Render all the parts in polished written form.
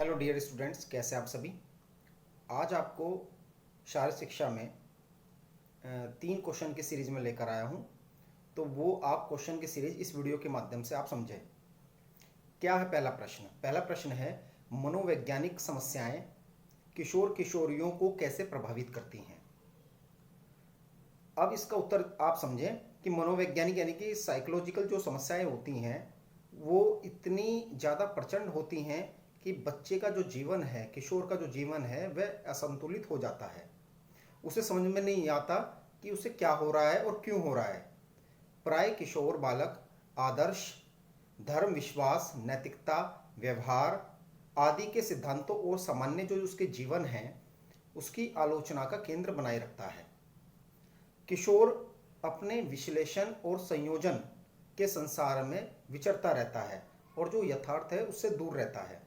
Hello dear students, कैसे आप सभी। आज आपको शारीरिक शिक्षा में 3 क्वेश्चन की सीरीज में लेकर आया हूं। तो वो आप क्वेश्चन की सीरीज इस वीडियो के माध्यम से आप समझें। क्या है पहला प्रश्न है, मनोवैज्ञानिक समस्याएं किशोर किशोरियों को कैसे प्रभावित करती हैं। अब इसका उत्तर आप समझें कि मनोवैज्ञानिक यानी कि साइकोलॉजिकल जो समस्याएं होती हैं वो इतनी ज़्यादा प्रचंड होती हैं कि बच्चे का जो जीवन है, किशोर का जो जीवन है, वह असंतुलित हो जाता है। उसे समझ में नहीं आता कि उसे क्या हो रहा है और क्यों हो रहा है। प्राय किशोर बालक आदर्श, धर्म, विश्वास, नैतिकता, व्यवहार आदि के सिद्धांतों और सामान्य जो उसके जीवन है उसकी आलोचना का केंद्र बनाए रखता है। किशोर अपने विश्लेषण और संयोजन के संसार में विचरता रहता है और जो यथार्थ है उससे दूर रहता है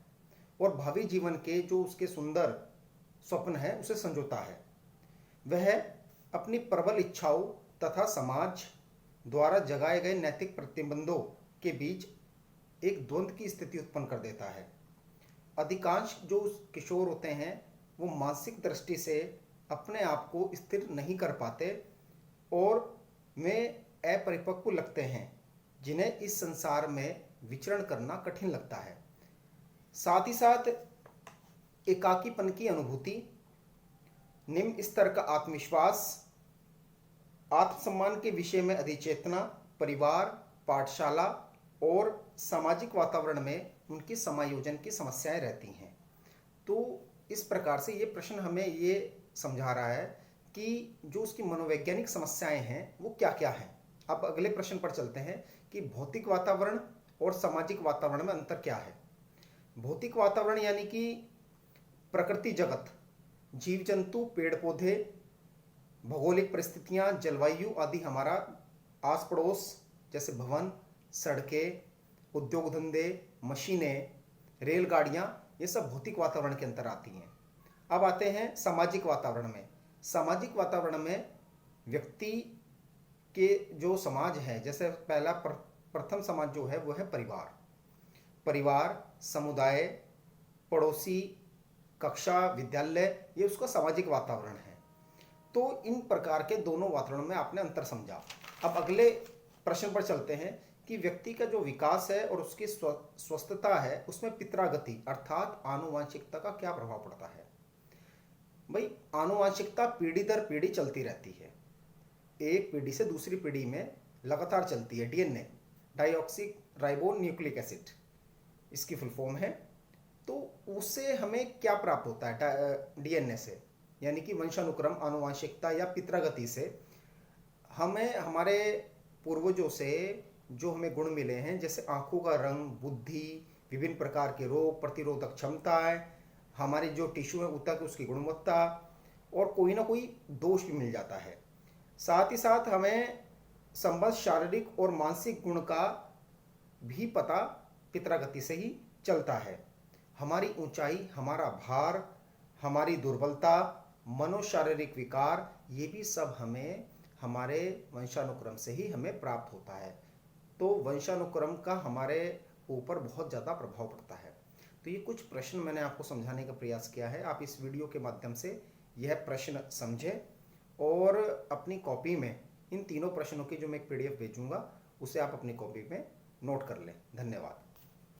और भावी जीवन के जो उसके सुंदर स्वप्न है उसे संजोता है। वह अपनी प्रबल इच्छाओं तथा समाज द्वारा जगाए गए नैतिक प्रतिबंधों के बीच एक द्वंद्व की स्थिति उत्पन्न कर देता है। अधिकांश जो किशोर होते हैं वो मानसिक दृष्टि से अपने आप को स्थिर नहीं कर पाते और वे अपरिपक्व लगते हैं, जिन्हें इस संसार में विचरण करना कठिन लगता है। साथ ही साथ एकाकीपन की अनुभूति, निम्न स्तर का आत्मविश्वास, आत्मसम्मान के विषय में अधिचेतना, परिवार, पाठशाला और सामाजिक वातावरण में उनकी समायोजन की समस्याएं रहती हैं। तो इस प्रकार से ये प्रश्न हमें ये समझा रहा है कि जो उसकी मनोवैज्ञानिक समस्याएं हैं वो क्या क्या हैं। अब अगले प्रश्न पर चलते हैं कि भौतिक वातावरण और सामाजिक वातावरण में अंतर क्या है। भौतिक वातावरण यानी कि प्रकृति जगत, जीव जंतु, पेड़ पौधे, भौगोलिक परिस्थितियां, जलवायु आदि, हमारा आस पड़ोस जैसे भवन, सड़कें, उद्योग धंधे, मशीनें, रेलगाड़ियां, ये सब भौतिक वातावरण के अंतर आती हैं। अब आते हैं सामाजिक वातावरण में। सामाजिक वातावरण में व्यक्ति के जो समाज है, जैसे पहला प्रथम समाज जो है वो है परिवार। परिवार, समुदाय, पड़ोसी, कक्षा, विद्यालय, ये उसका सामाजिक वातावरण है। तो इन प्रकार के दोनों वातावरण में आपने अंतर समझा। अब अगले प्रश्न पर चलते हैं कि व्यक्ति का जो विकास है और उसकी स्वस्थता है उसमें पितरागति अर्थात आनुवांशिकता का क्या प्रभाव पड़ता है। भाई, आनुवांशिकता पीढ़ी दर पीढ़ी चलती रहती है, एक पीढ़ी से दूसरी पीढ़ी में लगातार चलती है। DNA, dioxy ribo nucleic acid इसकी फुल फॉर्म है। तो उससे हमें क्या प्राप्त होता है डीएनए से, यानी कि वंशानुक्रम, आनुवांशिकता या पितरागति से हमें हमारे पूर्वजों से जो हमें गुण मिले हैं, जैसे आंखों का रंग, बुद्धि, विभिन्न प्रकार के रोग प्रतिरोधक क्षमताएं, हमारी जो टिश्यू है ऊतक उसकी गुणवत्ता, और कोई ना कोई दोष भी मिल जाता है। साथ ही साथ हमें संबद्ध शारीरिक और मानसिक गुण का भी पता पितरागति से ही चलता है। हमारी ऊंचाई, हमारा भार, हमारी दुर्बलता, मनोशारीरिक विकार, ये भी सब हमें हमारे वंशानुक्रम से ही हमें प्राप्त होता है। तो वंशानुक्रम का हमारे ऊपर बहुत ज़्यादा प्रभाव पड़ता है। तो ये कुछ प्रश्न मैंने आपको समझाने का प्रयास किया है। आप इस वीडियो के माध्यम से यह प्रश्न समझें और अपनी कॉपी में इन तीनों प्रश्नों की जो मैं एक पीडीएफ भेजूंगा उसे आप अपनी कॉपी में नोट कर लें। धन्यवाद।